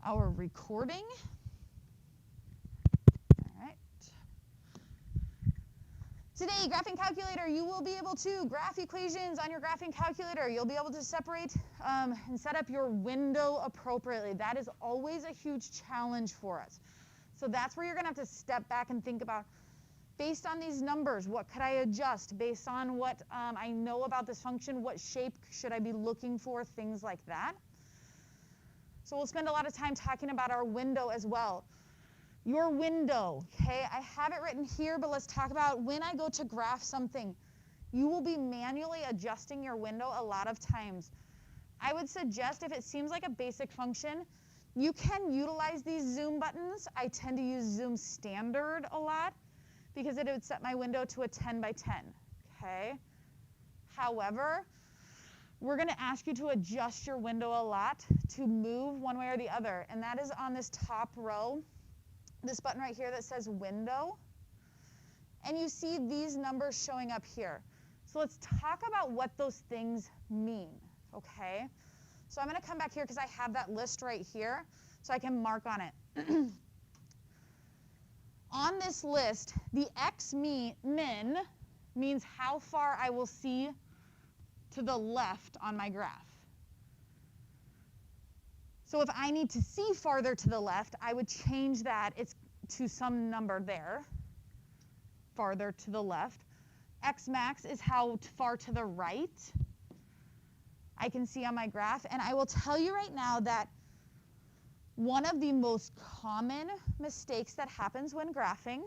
our recording. All right. Today, graphing calculator, you will be able to graph equations on your graphing calculator. You'll be able to separate and set up your window appropriately. That is always a huge challenge for us. So that's where you're going to have to step back and think about, based on these numbers, what could I adjust? Based on what I know about this function, what shape should I be looking for? Things like that. So we'll spend a lot of time talking about our window as well. Your window, okay? I have it written here, but let's talk about when I go to graph something. You will be manually adjusting your window a lot of times. I would suggest, if it seems like a basic function, you can utilize these zoom buttons. I tend to use zoom standard a lot because it would set my window to a 10 by 10, okay? However, we're going to ask you to adjust your window a lot to move one way or the other, and that is on this top row. This button right here that says window, and you see these numbers showing up here. So let's talk about what those things mean, okay? So I'm going to come back here because I have that list right here, so I can mark on it. On this list, the min means how far I will see to the left on my graph. So if I need to see farther to the left, I would change that to some number there, farther to the left. X max is how far to the right I can see on my graph. And I will tell you right now that one of the most common mistakes that happens when graphing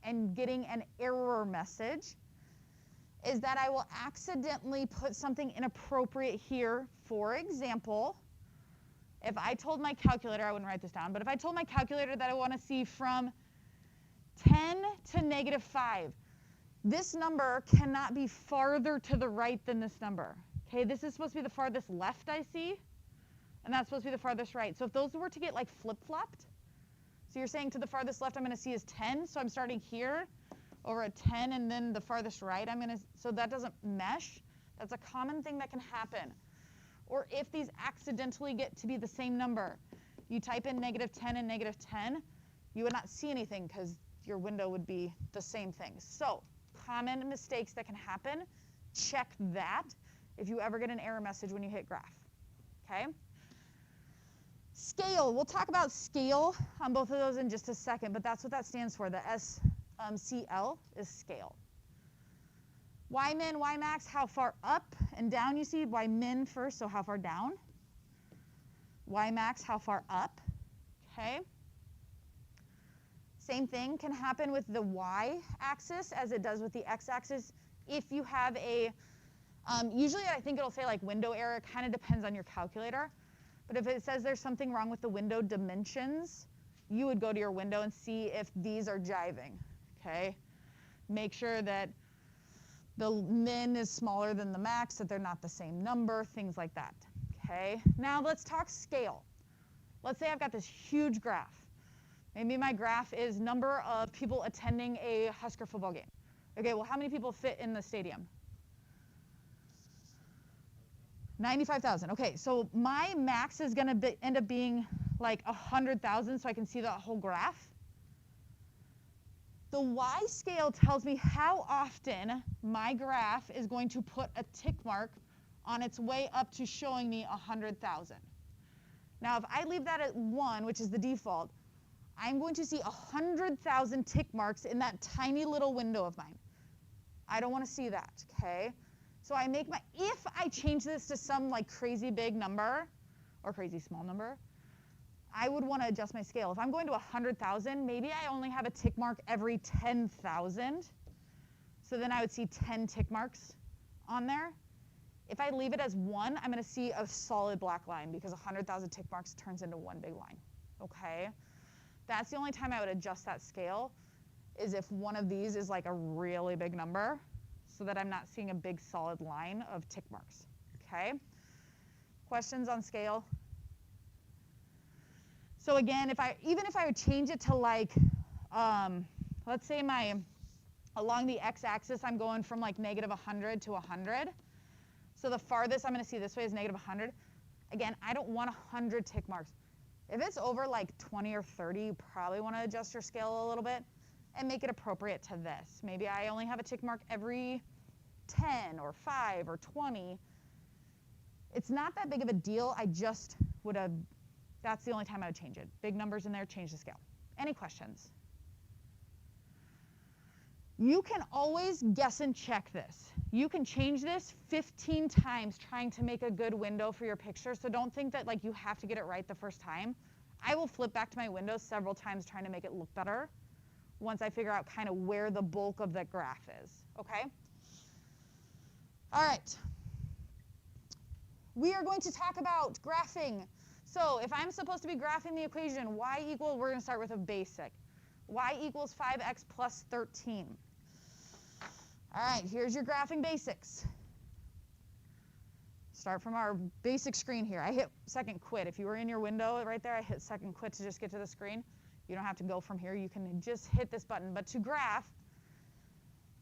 and getting an error message is that I will accidentally put something inappropriate here. For example, if I told my calculator, I wouldn't write this down, but if I told my calculator that I want to see from 10 to negative 5, this number cannot be farther to the right than this number. Okay, this is supposed to be the farthest left I see, and that's supposed to be the farthest right. So if those were to get like flip-flopped, so you're saying to the farthest left I'm going to see is 10, so I'm starting here over a 10, and then the farthest right so that doesn't mesh. That's a common thing that can happen. Or if these accidentally get to be the same number, you type in negative 10 and negative 10, you would not see anything because your window would be the same thing. So common mistakes that can happen, check that if you ever get an error message when you hit graph, okay? Scale, we'll talk about scale on both of those in just a second, but that's what that stands for. The SCL is scale. Y min, Y max, how far up and down you see. Y min first, so how far down. Y max, how far up, okay? Same thing can happen with the Y axis as it does with the X axis. If you have a, usually I think it'll say like window error, it kind of depends on your calculator. But if it says there's something wrong with the window dimensions, you would go to your window and see if these are jiving, okay? Make sure that the min is smaller than the max, that they're not the same number, things like that, okay? Now let's talk scale. Let's say I've got this huge graph. Maybe my graph is number of people attending a Husker football game. Okay, well, how many people fit in the stadium? 95,000. Okay, so my max is going to end up being like 100,000, so I can see the whole graph. The Y scale tells me how often my graph is going to put a tick mark on its way up to showing me 100,000. Now, if I leave that at 1, which is the default, I'm going to see 100,000 tick marks in that tiny little window of mine. I don't want to see that, okay? So I make if I change this to some like crazy big number or crazy small number, I would want to adjust my scale. If I'm going to 100,000, maybe I only have a tick mark every 10,000. So then I would see 10 tick marks on there. If I leave it as 1, I'm going to see a solid black line because 100,000 tick marks turns into one big line, okay? That's the only time I would adjust that scale, is if one of these is like a really big number, so that I'm not seeing a big solid line of tick marks, okay? Questions on scale? So again, even if I would change it to like, let's say along the x-axis, I'm going from like negative 100 to 100. So the farthest I'm going to see this way is negative 100. Again, I don't want 100 tick marks. If it's over like 20 or 30, you probably want to adjust your scale a little bit and make it appropriate to this. Maybe I only have a tick mark every 10 or 5 or 20. It's not that big of a deal. I just would have, that's the only time I would change it. Big numbers in there, change the scale. Any questions? You can always guess and check this. You can change this 15 times trying to make a good window for your picture. So don't think that like you have to get it right the first time. I will flip back to my windows several times trying to make it look better once I figure out kind of where the bulk of the graph is, okay? All right. We are going to talk about graphing. So if I'm supposed to be graphing the equation, y equals, we're going to start with a basic. Y equals 5x plus 13. All right, here's your graphing basics. Start from our basic screen here. I hit second quit. If you were in your window right there, I hit second quit to just get to the screen. You don't have to go from here. You can just hit this button. But to graph,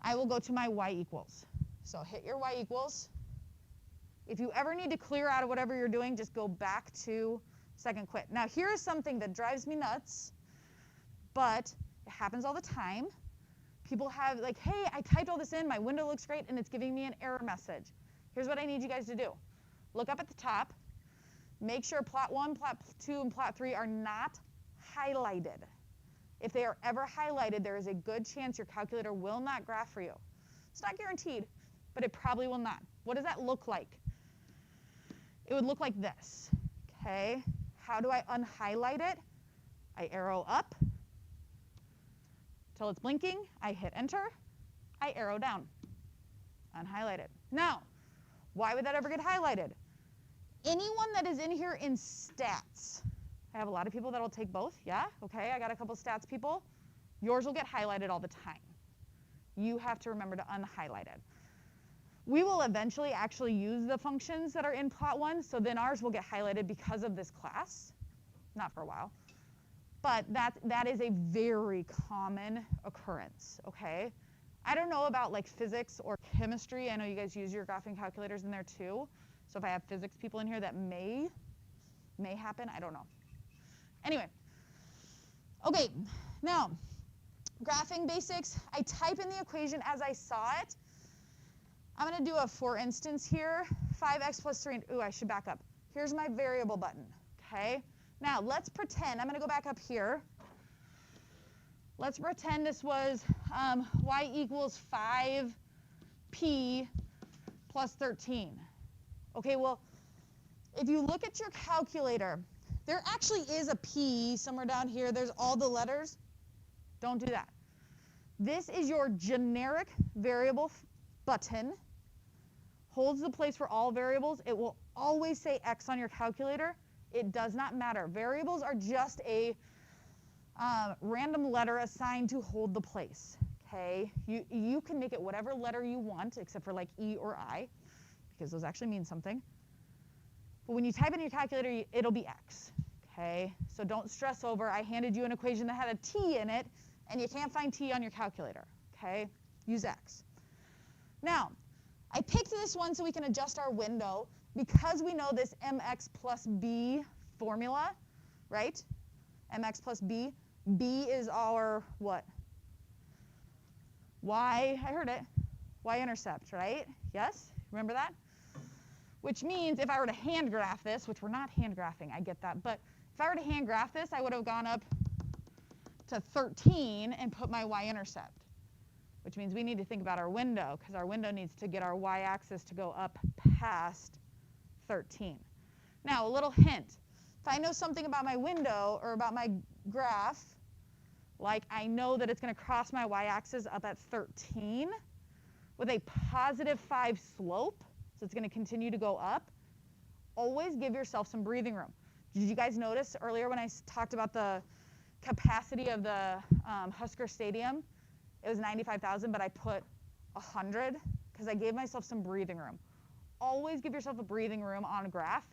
I will go to my y equals. So hit your y equals. If you ever need to clear out of whatever you're doing, just go back to second quit. Now here is something that drives me nuts, but it happens all the time. People have like, hey, I typed all this in, my window looks great, and it's giving me an error message. Here's what I need you guys to do. Look up at the top. Make sure plot 1, plot 2, and plot 3 are not highlighted. If they are ever highlighted, there is a good chance your calculator will not graph for you. It's not guaranteed, but it probably will not. What does that look like? It would look like this, okay? How do I unhighlight it? I arrow up till it's blinking. I hit enter. I arrow down. Unhighlight it. Now, why would that ever get highlighted? Anyone that is in here in stats, I have a lot of people that will take both. Yeah, okay, I got a couple stats people. Yours will get highlighted all the time. You have to remember to unhighlight it. We will eventually actually use the functions that are in plot 1, so then ours will get highlighted because of this class. Not for a while. But that is a very common occurrence, okay? I don't know about like physics or chemistry. I know you guys use your graphing calculators in there too. So if I have physics people in here, that may happen. I don't know. Anyway, okay, now graphing basics. I type in the equation as I saw it. I'm going to do a for instance here, 5x plus 3. Ooh, I should back up. Here's my variable button, okay? Now, let's pretend, I'm going to go back up here. Let's pretend this was y equals 5p plus 13. Okay, well, if you look at your calculator, there actually is a p somewhere down here. There's all the letters. Don't do that. This is your generic variable button. Holds the place for all variables. It will always say x on your calculator. It does not matter. Variables are just a random letter assigned to hold the place. Okay, you can make it whatever letter you want, except for like E or I, because those actually mean something. But when you type in your calculator, it'll be x. Okay, so don't stress over. I handed you an equation that had a t in it, and you can't find t on your calculator. Okay, use x. Now, I picked this one so we can adjust our window because we know this mx plus b formula, right? Mx plus b. B is our what? Y, I heard it. Y-intercept, right? Yes? Remember that? Which means if I were to hand graph this, which we're not hand graphing, I get that, but if I were to hand graph this, I would have gone up to 13 and put my y-intercept, which means we need to think about our window, because our window needs to get our y-axis to go up past 13. Now, a little hint. If I know something about my window or about my graph, like I know that it's going to cross my y-axis up at 13 with a positive 5 slope, so it's going to continue to go up, always give yourself some breathing room. Did you guys notice earlier when I talked about the capacity of the Husker Stadium? It was 95,000, but I put 100 because I gave myself some breathing room. Always give yourself a breathing room on a graph.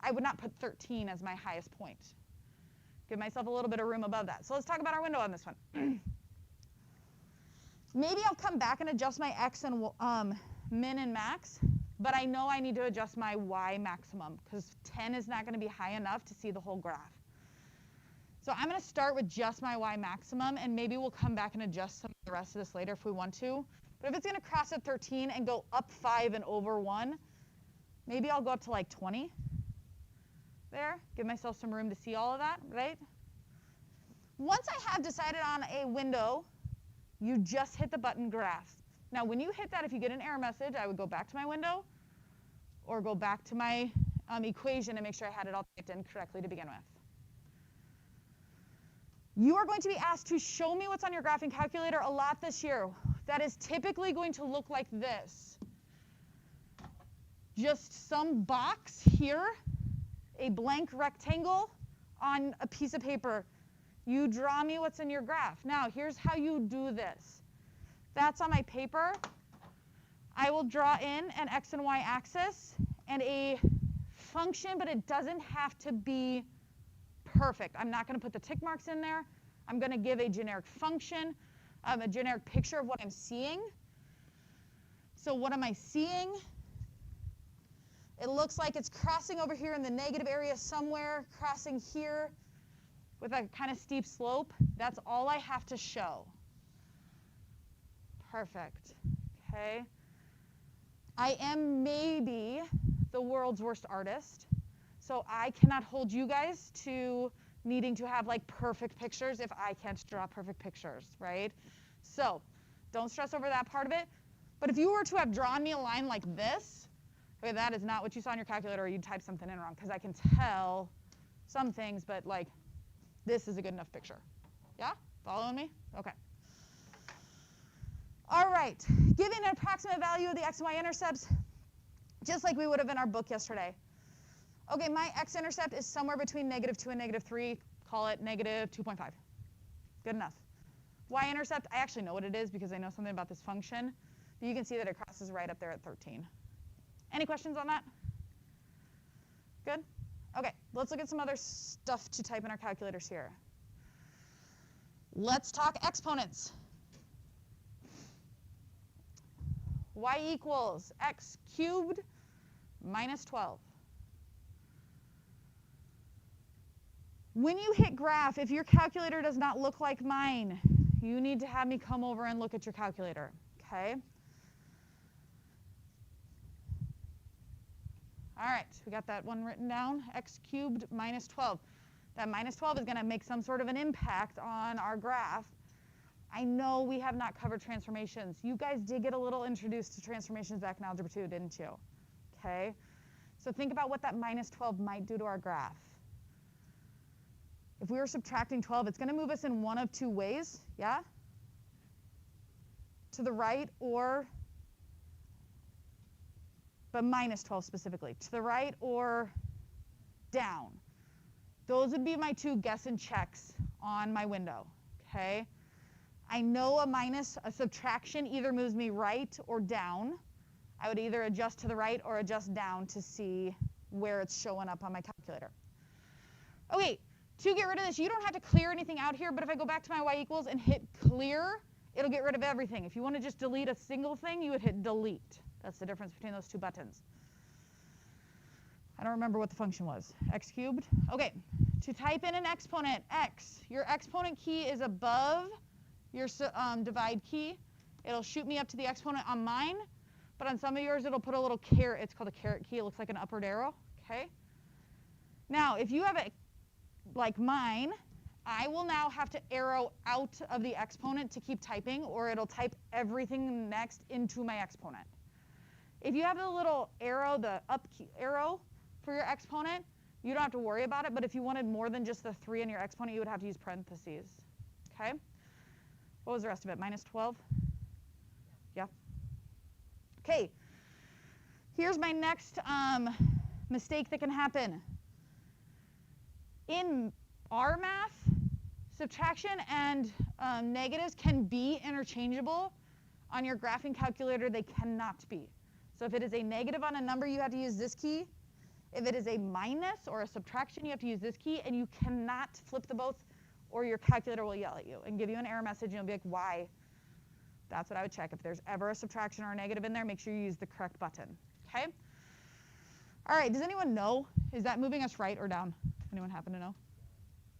I would not put 13 as my highest point. Give myself a little bit of room above that. So let's talk about our window on this one. Maybe I'll come back and adjust my x and min and max, but I know I need to adjust my y maximum because 10 is not going to be high enough to see the whole graph. So I'm going to start with just my y maximum, and maybe we'll come back and adjust some of the rest of this later if we want to. But if it's going to cross at 13 and go up 5 and over 1, maybe I'll go up to like 20 there. Give myself some room to see all of that, right? Once I have decided on a window, you just hit the button graph. Now, when you hit that, if you get an error message, I would go back to my window or go back to my equation and make sure I had it all typed in correctly to begin with. You are going to be asked to show me what's on your graphing calculator a lot this year. That is typically going to look like this. Just some box here, a blank rectangle on a piece of paper. You draw me what's in your graph. Now, here's how you do this. That's on my paper. I will draw in an x and y axis and a function, but it doesn't have to be perfect. I'm not going to put the tick marks in there. I'm going to give a generic function, a generic picture of what I'm seeing. So what am I seeing? It looks like it's crossing over here in the negative area somewhere, crossing here with a kind of steep slope. That's all I have to show. Perfect. Okay. I am maybe the world's worst artist, so I cannot hold you guys to needing to have like perfect pictures if I can't draw perfect pictures, right? So don't stress over that part of it. But if you were to have drawn me a line like this, okay, that is not what you saw in your calculator, or you'd type something in wrong, because I can tell some things, but like this is a good enough picture. Yeah? Following me? Okay. All right, giving an approximate value of the x and y intercepts, just like we would have in our book yesterday. Okay, my x-intercept is somewhere between -2 and -3. Call it -2.5. Good enough. Y-intercept, I actually know what it is because I know something about this function. But you can see that it crosses right up there at 13. Any questions on that? Good? Okay, let's look at some other stuff to type in our calculators here. Let's talk exponents. Y equals x cubed minus 12. When you hit graph, if your calculator does not look like mine, you need to have me come over and look at your calculator, okay? All right, we got that one written down, x cubed minus 12. That minus 12 is going to make some sort of an impact on our graph. I know we have not covered transformations. You guys did get a little introduced to transformations back in Algebra 2, didn't you? Okay, so think about what that minus 12 might do to our graph. If we were subtracting 12, it's going to move us in one of two ways, yeah? To the right or, but minus 12 specifically, to the right or down. Those would be my two guess and checks on my window, okay? I know a subtraction either moves me right or down. I would either adjust to the right or adjust down to see where it's showing up on my calculator. Okay, to get rid of this, you don't have to clear anything out here, but if I go back to my y equals and hit clear, it'll get rid of everything. If you want to just delete a single thing, you would hit delete. That's the difference between those two buttons. I don't remember what the function was. X cubed? Okay, to type in an exponent, x, your exponent key is above your divide key. It'll shoot me up to the exponent on mine, but on some of yours it'll put a little caret. It's called a caret key. It looks like an upward arrow, okay? Now, if you have it like mine, I will now have to arrow out of the exponent to keep typing, or it'll type everything next into my exponent. If you have the little arrow, the up key arrow for your exponent, you don't have to worry about it, but if you wanted more than just the 3 in your exponent, you would have to use parentheses, okay? What was the rest of it, minus 12? Yeah. Okay, here's my next mistake that can happen. In our math, subtraction and negatives can be interchangeable. On your graphing calculator, they cannot be. So if it is a negative on a number, you have to use this key. If it is a minus or a subtraction, you have to use this key, and you cannot flip the both, or your calculator will yell at you and give you an error message, and you'll be like, why? That's what I would check. If there's ever a subtraction or a negative in there, make sure you use the correct button, okay? All right, does anyone know? Is that moving us right or down? Anyone happen to know?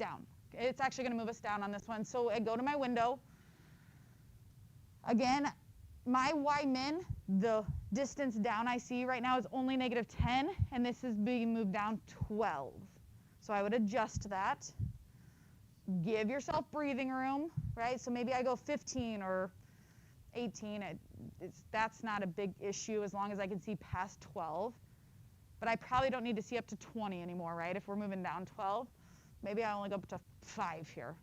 down. It's actually going to move us down on this one. So I go to my window. Again, my y min, the distance down I see right now is only -10, and this is being moved down 12. So I would adjust that. Give yourself breathing room, right? So maybe I go 15 or 18. That's not a big issue as long as I can see past 12. But I probably don't need to see up to 20 anymore, right? If we're moving down 12, maybe I only go up to 5 here.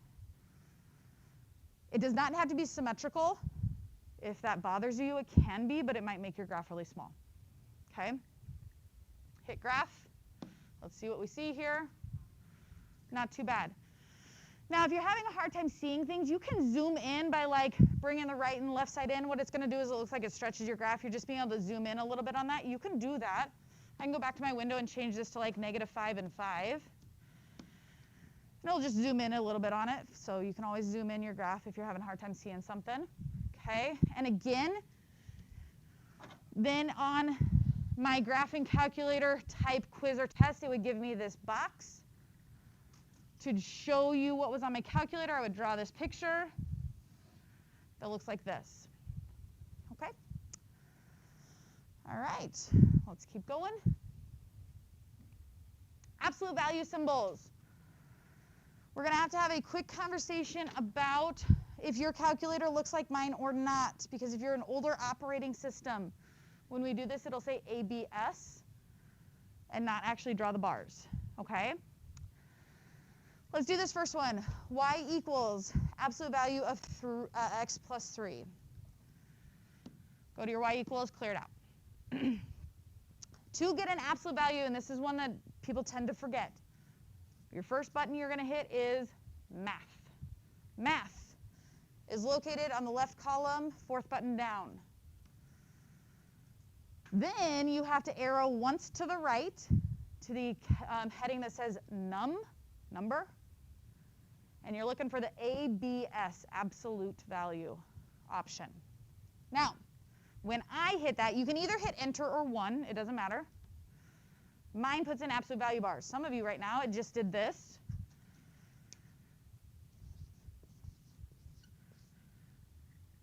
It does not have to be symmetrical. If that bothers you, it can be, but it might make your graph really small. Okay? Hit graph. Let's see what we see here. Not too bad. Now, if you're having a hard time seeing things, you can zoom in by like bringing the right and left side in. What it's going to do is it looks like it stretches your graph. You're just being able to zoom in a little bit on that. You can do that. I can go back to my window and change this to like -5 and 5. And it'll just zoom in a little bit on it. So you can always zoom in your graph if you're having a hard time seeing something. Okay, and again, then on my graphing calculator type quiz or test, it would give me this box. To show you what was on my calculator, I would draw this picture that looks like this. Okay? All right, let's keep going. Absolute value symbols. We're going to have a quick conversation about if your calculator looks like mine or not, because if you're an older operating system, when we do this, it'll say ABS and not actually draw the bars, okay? Let's do this first one. Y equals absolute value of x plus 3. Go to your y equals, clear it out. To get an absolute value, and this is one that people tend to forget, your first button you're going to hit is math. Math is located on the left column, 4th button down. Then you have to arrow once to the right to the heading that says number, and you're looking for the ABS, absolute value option. Now, when I hit that, you can either hit enter or 1, it doesn't matter. Mine puts in absolute value bars. Some of you right now, it just did this.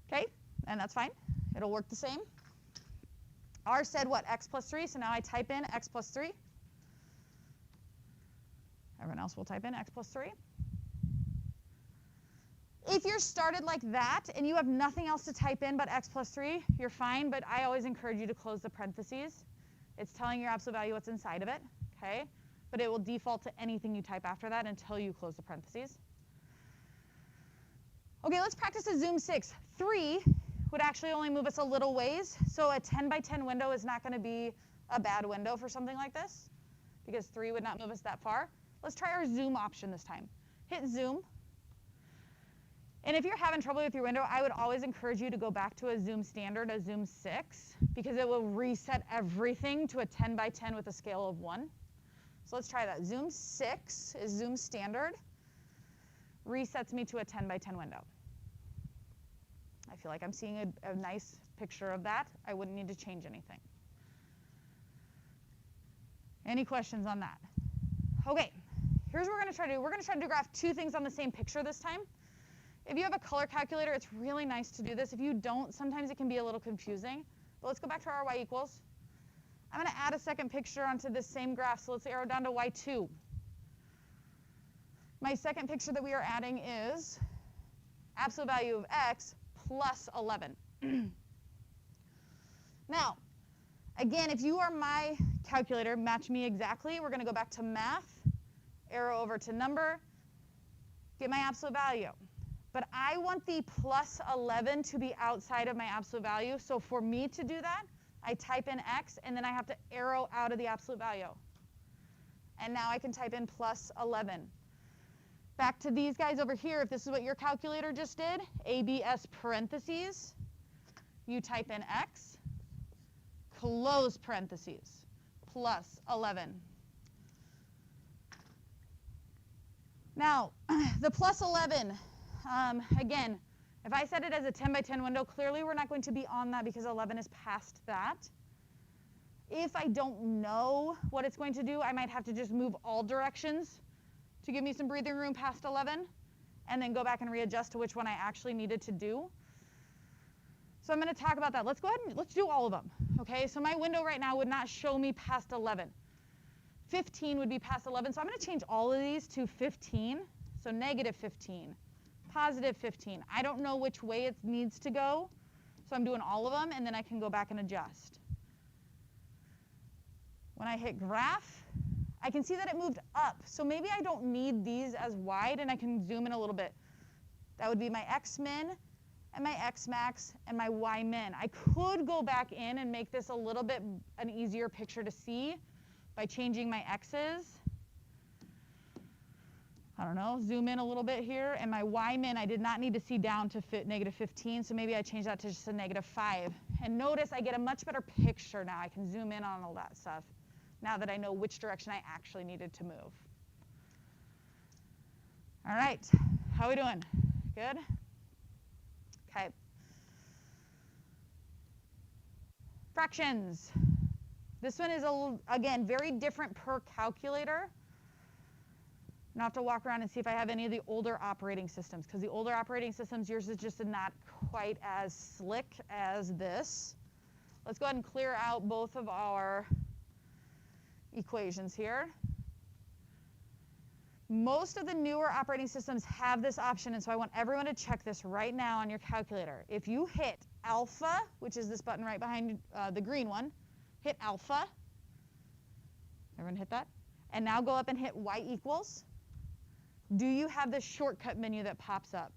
Okay, and that's fine. It'll work the same. Ours said what, x plus 3, so now I type in x plus 3. Everyone else will type in x plus 3. If you're started like that and you have nothing else to type in but x plus 3, you're fine, but I always encourage you to close the parentheses. It's telling your absolute value what's inside of it, okay? But it will default to anything you type after that until you close the parentheses. Okay, let's practice a zoom 6. 3 would actually only move us a little ways, so a 10 by 10 window is not going to be a bad window for something like this, because 3 would not move us that far. Let's try our zoom option this time. Hit zoom. And if you're having trouble with your window, I would always encourage you to go back to a zoom standard, a zoom 6, because it will reset everything to a 10 by 10 with a scale of 1. So let's try that. Zoom 6 is zoom standard. Resets me to a 10 by 10 window. I feel like I'm seeing a nice picture of that. I wouldn't need to change anything. Any questions on that? Okay, here's what we're going to try to do. We're going to try to graph 2 things on the same picture this time. If you have a color calculator, it's really nice to do this. If you don't, sometimes it can be a little confusing. But let's go back to our y equals. I'm going to add a second picture onto this same graph, so let's arrow down to y2. My second picture that we are adding is absolute value of x plus 11. Now, again, if you are my calculator, match me exactly. We're going to go back to math, arrow over to number, get my absolute value. But I want the plus 11 to be outside of my absolute value. So for me to do that, I type in x, and then I have to arrow out of the absolute value. And now I can type in plus 11. Back to these guys over here, if this is what your calculator just did, ABS parentheses, you type in x, close parentheses, plus 11. Now, the plus 11, again, if I set it as a 10 by 10 window, clearly we're not going to be on that because 11 is past that. If I don't know what it's going to do, I might have to just move all directions to give me some breathing room past 11, and then go back and readjust to which one I actually needed to do. So I'm going to talk about that. Let's go ahead and let's do all of them. Okay, so my window right now would not show me past 11. 15 would be past 11, so I'm going to change all of these to 15. So negative 15, positive 15. I don't know which way it needs to go, so I'm doing all of them, and then I can go back and adjust. When I hit graph, I can see that it moved up. So maybe I don't need these as wide, and I can zoom in a little bit. That would be my X min and my X max and my Y min. I could go back in and make this a little bit an easier picture to see by changing my X's. I don't know, zoom in a little bit here. And my Y min, I did not need to see down to fit negative 15, so maybe I change that to just a negative 5. And notice I get a much better picture now. I can zoom in on all that stuff now that I know which direction I actually needed to move. All right, how are we doing? Good? Okay. Fractions. This one is, again, very different per calculator. And I'll have to walk around and see if I have any of the older operating systems, because the older operating systems, yours is just not quite as slick as this. Let's go ahead and clear out both of our equations here. Most of the newer operating systems have this option, and so I want everyone to check this right now on your calculator. If you hit alpha, which is this button right behind the green one, hit alpha. Everyone hit that? And now go up and hit y equals. Do you have this shortcut menu that pops up?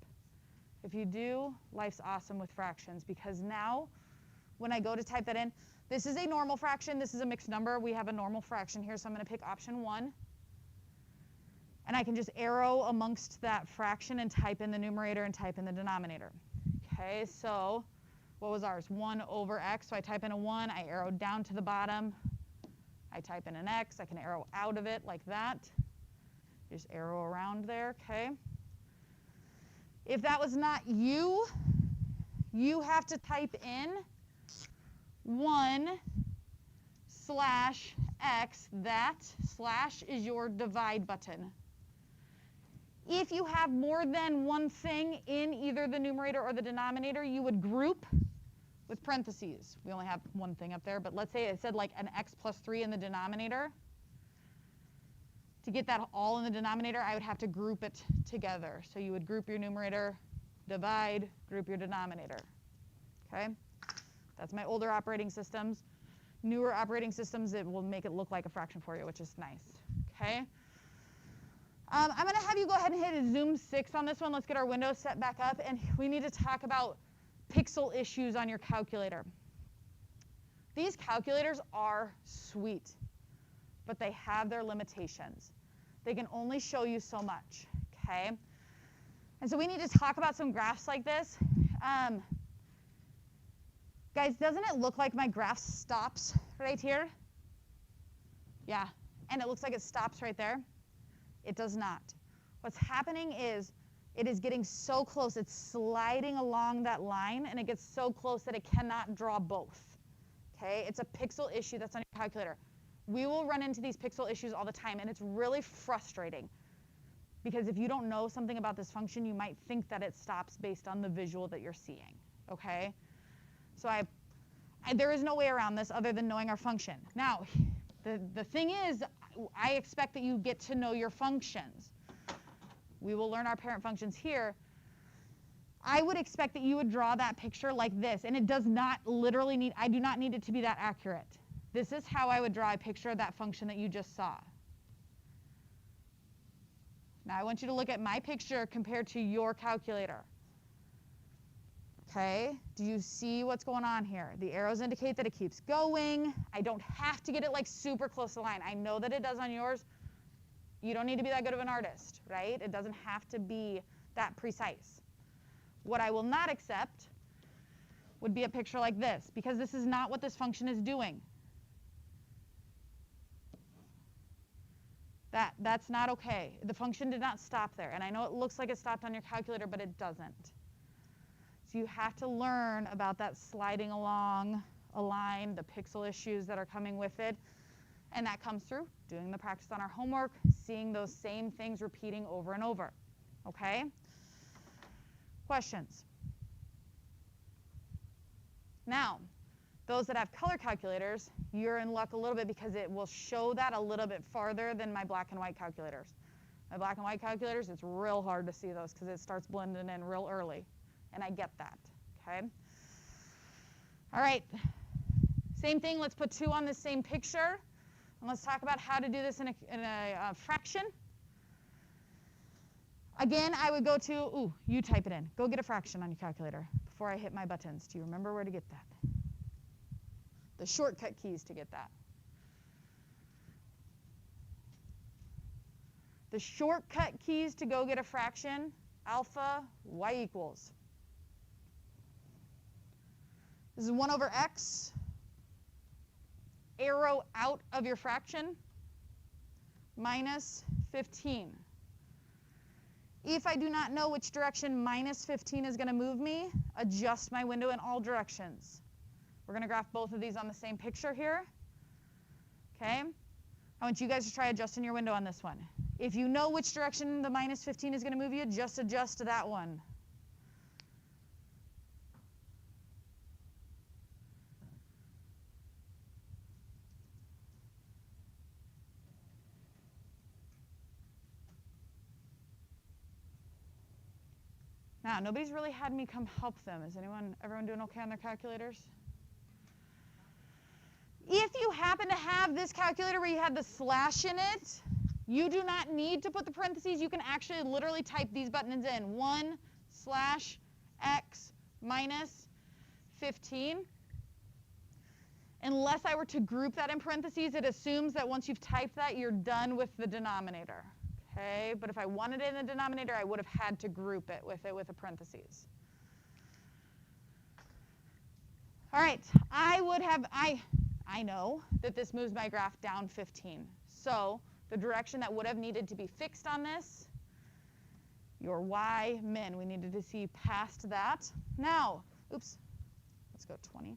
If you do, life's awesome with fractions, because now when I go to type that in, this is a normal fraction, this is a mixed number. We have a normal fraction here, so I'm going to pick option 1. And I can just arrow amongst that fraction and type in the numerator and type in the denominator. Okay, so what was ours? 1 over x. So I type in a 1, I arrow down to the bottom. I type in an x, I can arrow out of it like that. Just arrow around there, okay? If that was not you, you have to type in 1 / x. That slash is your divide button. If you have more than one thing in either the numerator or the denominator, you would group with parentheses. We only have one thing up there, but let's say it said like an x plus 3 in the denominator. To get that all in the denominator, I would have to group it together. So you would group your numerator, divide, group your denominator. Okay? That's my older operating systems. Newer operating systems, it will make it look like a fraction for you, which is nice. Okay? I'm going to have you go ahead and hit a zoom 6 on this one. Let's get our window set back up. And we need to talk about pixel issues on your calculator. These calculators are sweet, but they have their limitations. They can only show you so much, okay? And so we need to talk about some graphs like this. Guys, doesn't it look like my graph stops right here? Yeah, and it looks like it stops right there. It does not. What's happening is it is getting so close. It's sliding along that line, and it gets so close that it cannot draw both. Okay? It's a pixel issue that's on your calculator. We will run into these pixel issues all the time, and it's really frustrating. Because if you don't know something about this function, you might think that it stops based on the visual that you're seeing. Okay? So there is no way around this other than knowing our function. Now, the thing is, I expect that you get to know your functions. We will learn our parent functions here. I would expect that you would draw that picture like this, and it does not literally need, I do not need it to be that accurate. This is how I would draw a picture of that function that you just saw. Now I want you to look at my picture compared to your calculator. Okay, do you see what's going on here? The arrows indicate that it keeps going. I don't have to get it like super close to the line. I know that it does on yours. You don't need to be that good of an artist, right? It doesn't have to be that precise. What I will not accept would be a picture like this, because this is not what this function is doing. That's not okay. The function did not stop there. And I know it looks like it stopped on your calculator, but it doesn't. So you have to learn about that sliding along a line, the pixel issues that are coming with it. And that comes through doing the practice on our homework, seeing those same things repeating over and over. Okay? Questions? Now, those that have color calculators, you're in luck a little bit because it will show that a little bit farther than my black and white calculators. My black and white calculators, it's real hard to see those because it starts blending in real early. And I get that. Okay? All right. Same thing, let's put 2 on the same picture. And let's talk about how to do this in a fraction. Again, I would go to, you type it in. Go get a fraction on your calculator before I hit my buttons. Do you remember where to get that? The shortcut keys to get that. The shortcut keys to go get a fraction, alpha, y equals. This is 1 over x. Arrow out of your fraction, minus 15. If I do not know which direction minus 15 is going to move me, adjust my window in all directions. We're going to graph both of these on the same picture here. Okay? I want you guys to try adjusting your window on this one. If you know which direction the minus 15 is going to move you, just adjust to that one. Now, nobody's really had me come help them. Is everyone doing okay on their calculators? If you happen to have this calculator where you have the slash in it, you do not need to put the parentheses. You can actually literally type these buttons in. 1 / x minus 15. Unless I were to group that in parentheses, it assumes that once you've typed that, you're done with the denominator. Okay, but if I wanted it in the denominator, I would have had to group it with a parentheses. All right, I know that this moves my graph down 15. So the direction that would have needed to be fixed on this, your y min, we needed to see past that. Now, let's go 20.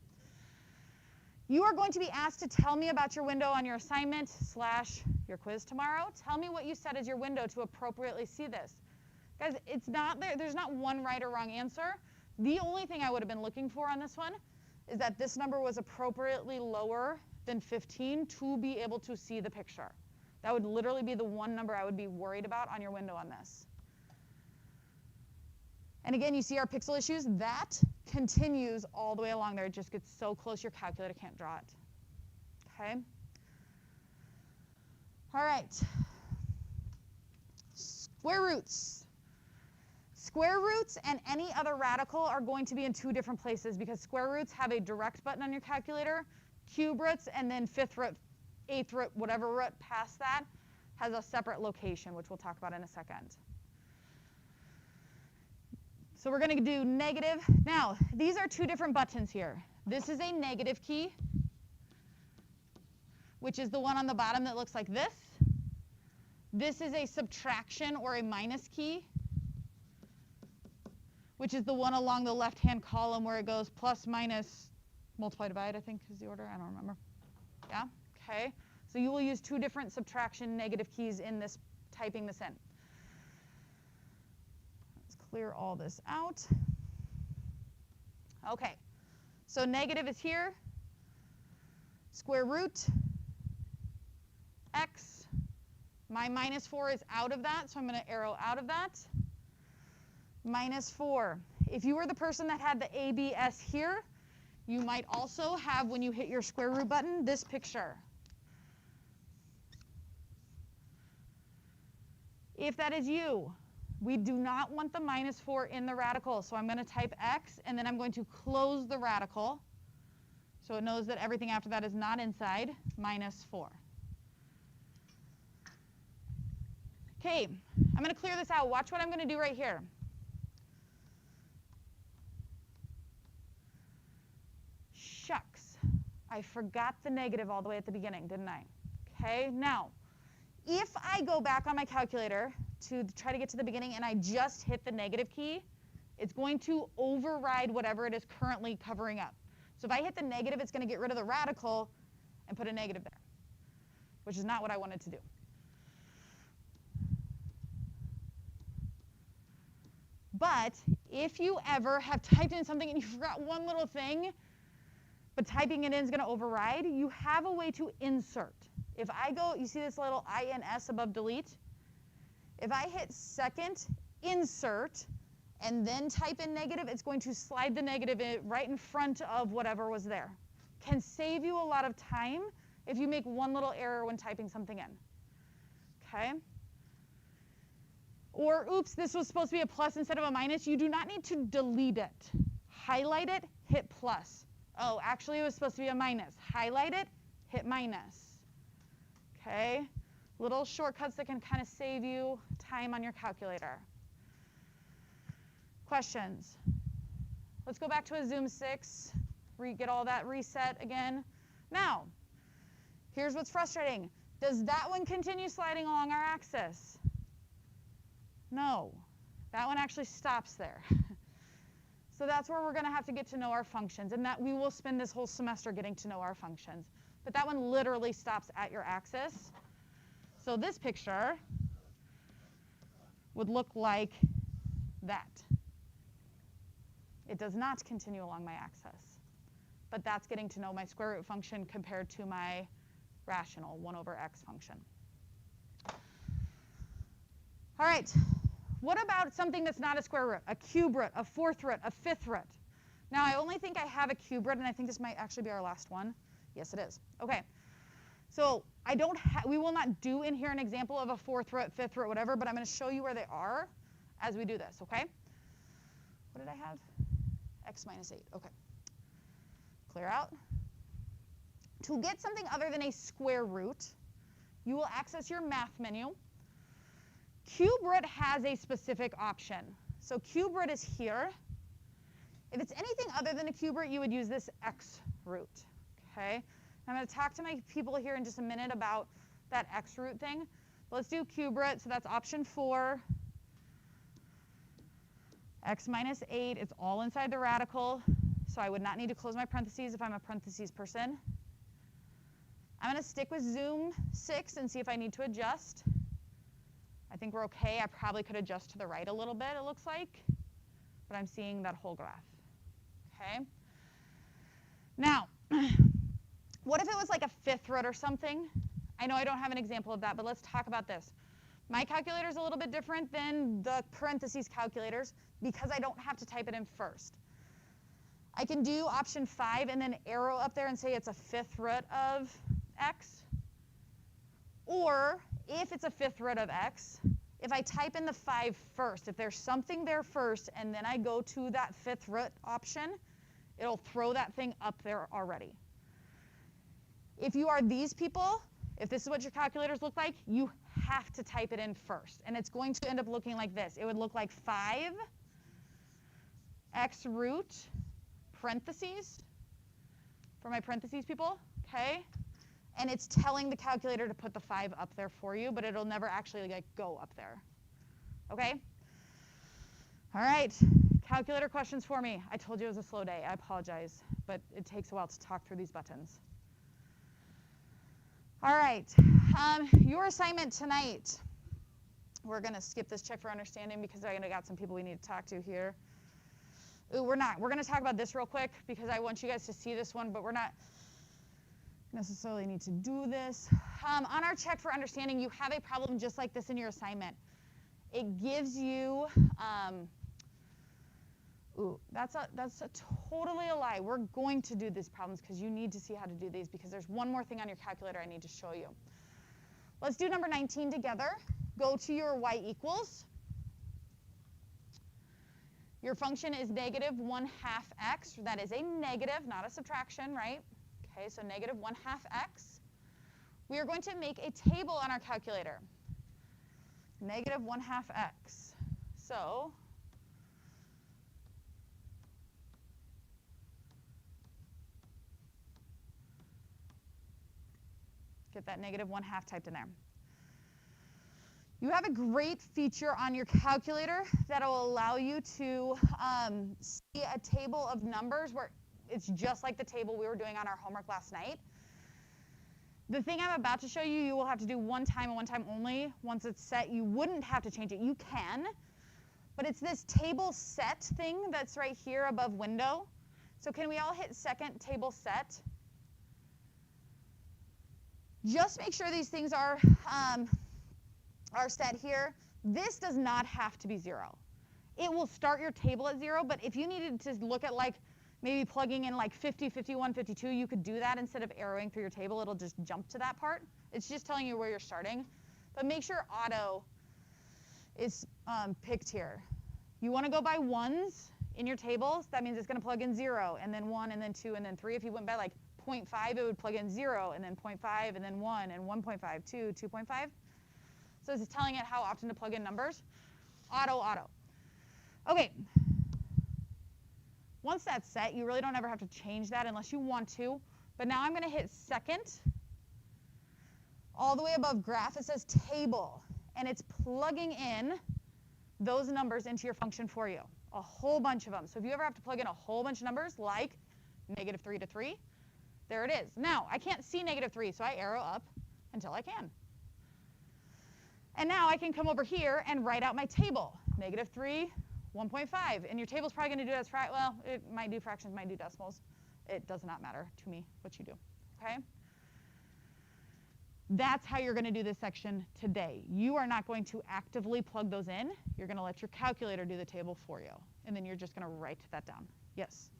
You are going to be asked to tell me about your window on your assignment / your quiz tomorrow. Tell me what you set as your window to appropriately see this. Guys, there's not one right or wrong answer. The only thing I would have been looking for on this one is that this number was appropriately lower than 15 to be able to see the picture. That would literally be the one number I would be worried about on your window on this. And again, you see our pixel issues? That continues all the way along there. It just gets so close your calculator can't draw it. Okay? All right. Square roots. Square roots and any other radical are going to be in 2 different places because square roots have a direct button on your calculator. Cube roots and then 5th root, 8th root, whatever root past that has a separate location, which we'll talk about in a second. So we're going to do negative. Now, these are 2 different buttons here. This is a negative key, which is the one on the bottom that looks like this. This is a subtraction or a minus key, which is the one along the left-hand column where it goes plus, minus, multiply, divide, I think is the order. I don't remember. Yeah? Okay. So you will use 2 different subtraction negative keys in this, typing this in. Clear all this out. Okay, so negative is here. Square root x. My minus 4 is out of that, so I'm going to arrow out of that. Minus 4. If you were the person that had the ABS here, you might also have, when you hit your square root button, this picture. If that is you, we do not want the minus 4 in the radical, so I'm going to type x, and then I'm going to close the radical, so it knows that everything after that is not inside, minus 4. Okay, I'm going to clear this out. Watch what I'm going to do right here. Shucks, I forgot the negative all the way at the beginning, didn't I? Okay, now, if I go back on my calculator to try to get to the beginning and I just hit the negative key, it's going to override whatever it is currently covering up. So if I hit the negative, it's going to get rid of the radical and put a negative there. which is not what I wanted to do. But if you ever have typed in something and you forgot one little thing, but typing it in is going to override, you have a way to insert. If I go, you see this little INS above delete? If I hit second, insert, and then type in negative, it's going to slide the negative right in front of whatever was there. Can save you a lot of time if you make one little error when typing something in. Okay? Or, oops, this was supposed to be a plus instead of a minus. You do not need to delete it. Highlight it, hit plus. Oh, actually it was supposed to be a minus. Highlight it, hit minus. Okay? Little shortcuts that can kind of save you time on your calculator. Questions? Let's go back to a Zoom 6. Get all that reset again. Now, here's what's frustrating. Does that one continue sliding along our axis? No. That one actually stops there. So that's where we're going to have to get to know our functions, and that we will spend this whole semester getting to know our functions. But that one literally stops at your axis. So this picture would look like that. It does not continue along my axis. But that's getting to know my square root function compared to my rational 1 over x function. All right. What about something that's not a square root? A cube root, a fourth root, a fifth root. Now, I only think I have a cube root, and I think this might actually be our last one. Yes, it is. OK. So we will not do in here an example of a fourth root, fifth root, whatever, but I'm going to show you where they are as we do this, OK? What did I have? X minus 8. OK. Clear out. To get something other than a square root, you will access your math menu. Cube root has a specific option. So cube root is here. If it's anything other than a cube root, you would use this x root. Okay? I'm going to talk to my people here in just a minute about that x root thing. But let's do cube root. So that's option 4. X minus 8. It's all inside the radical. So I would not need to close my parentheses if I'm a parentheses person. I'm going to stick with Zoom 6 and see if I need to adjust. I think we're OK. I probably could adjust to the right a little bit, it looks like. But I'm seeing that whole graph. OK? Now, what if it was like a fifth root or something? I know I don't have an example of that, but let's talk about this. My calculator is a little bit different than the parentheses calculators because I don't have to type it in first. I can do option 5 and then arrow up there and say it's a fifth root of x. Or if it's a fifth root of x, if I type in the 5 first, if there's something there first and then I go to that fifth root option, it'll throw that thing up there already. If you are these people, if this is what your calculators look like, you have to type it in first. And it's going to end up looking like this. It would look like 5 x root parentheses for my parentheses people, OK? And it's telling the calculator to put the 5 up there for you, but it'll never actually go up there. OK? All right. Calculator questions for me. I told you it was a slow day. I apologize, but it takes a while to talk through these buttons. All right. Your assignment tonight. We're going to skip this check for understanding because I got some people we need to talk to here. Ooh, we're not. We're going to talk about this real quick because I want you guys to see this one, but we're not necessarily need to do this. On our check for understanding, you have a problem just like this in your assignment. It gives you, that's totally a lie. We're going to do these problems because you need to see how to do these because there's one more thing on your calculator I need to show you. Let's do number 19 together. Go to your y equals. Your function is negative 1/2 x. That is a negative, not a subtraction, right? OK, so negative 1/2 x. We are going to make a table on our calculator. Negative 1/2 x. So get that negative 1/2 typed in there. You have a great feature on your calculator that will allow you to see a table of numbers where it's just like the table we were doing on our homework last night. The thing I'm about to show you, you will have to do one time and one time only. Once it's set, you wouldn't have to change it. You can, but it's this table set thing that's right here above window. So can we all hit second table set? Just make sure these things are set here. This does not have to be 0. It will start your table at 0, but if you needed to look at like maybe plugging in like 50, 51, 52, you could do that instead of arrowing through your table. It'll just jump to that part. It's just telling you where you're starting. But make sure auto is picked here. You want to go by ones in your tables. That means it's going to plug in 0, and then 1, and then 2, and then 3. If you went by like 0.5, it would plug in 0, and then 0.5, and then 1, and 1.5, 2, 2.5. So this is telling it how often to plug in numbers. Auto, auto. OK. Once that's set, you really don't ever have to change that unless you want to. But now I'm going to hit second. All the way above graph, it says table. And it's plugging in those numbers into your function for you. A whole bunch of them. So if you ever have to plug in a whole bunch of numbers, like -3 to 3, there it is. Now, I can't see -3, so I arrow up until I can. And now I can come over here and write out my table. -3, 1.5. And your table's probably going to do it as well, it might do fractions, might do decimals. It does not matter to me what you do. OK? That's how you're going to do this section today. You are not going to actively plug those in. You're going to let your calculator do the table for you. And then you're just going to write that down. Yes?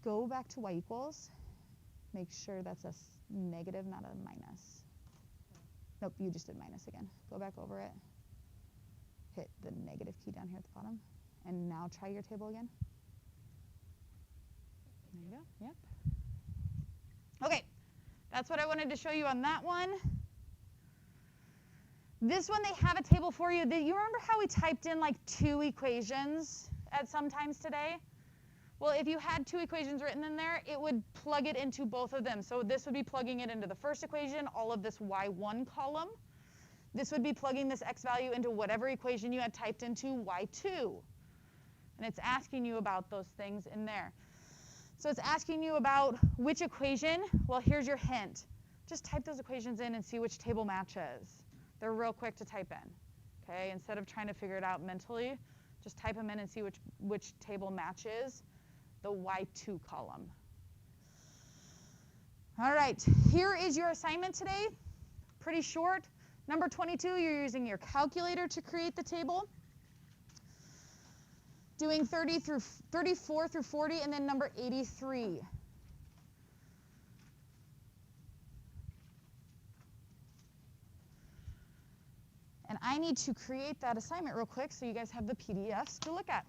Go back to y equals. Make sure that's a negative, not a minus. Nope, you just did minus again. Go back over it. Hit the negative key down here at the bottom. And now try your table again. There you go. Yep. OK, that's what I wanted to show you on that one. This one, they have a table for you. You remember how we typed in like 2 equations at some times today? Well, if you had 2 equations written in there, it would plug it into both of them. So this would be plugging it into the first equation, all of this y1 column. This would be plugging this x value into whatever equation you had typed into y2. And it's asking you about those things in there. So it's asking you about which equation. Well, here's your hint. Just type those equations in and see which table matches. They're real quick to type in. Okay? Instead of trying to figure it out mentally, just type them in and see which table matches the y2 column. All right, here is your assignment today. Pretty short. Number 22, you're using your calculator to create the table. Doing 34 through 40, and then number 83. And I need to create that assignment real quick so you guys have the PDFs to look at.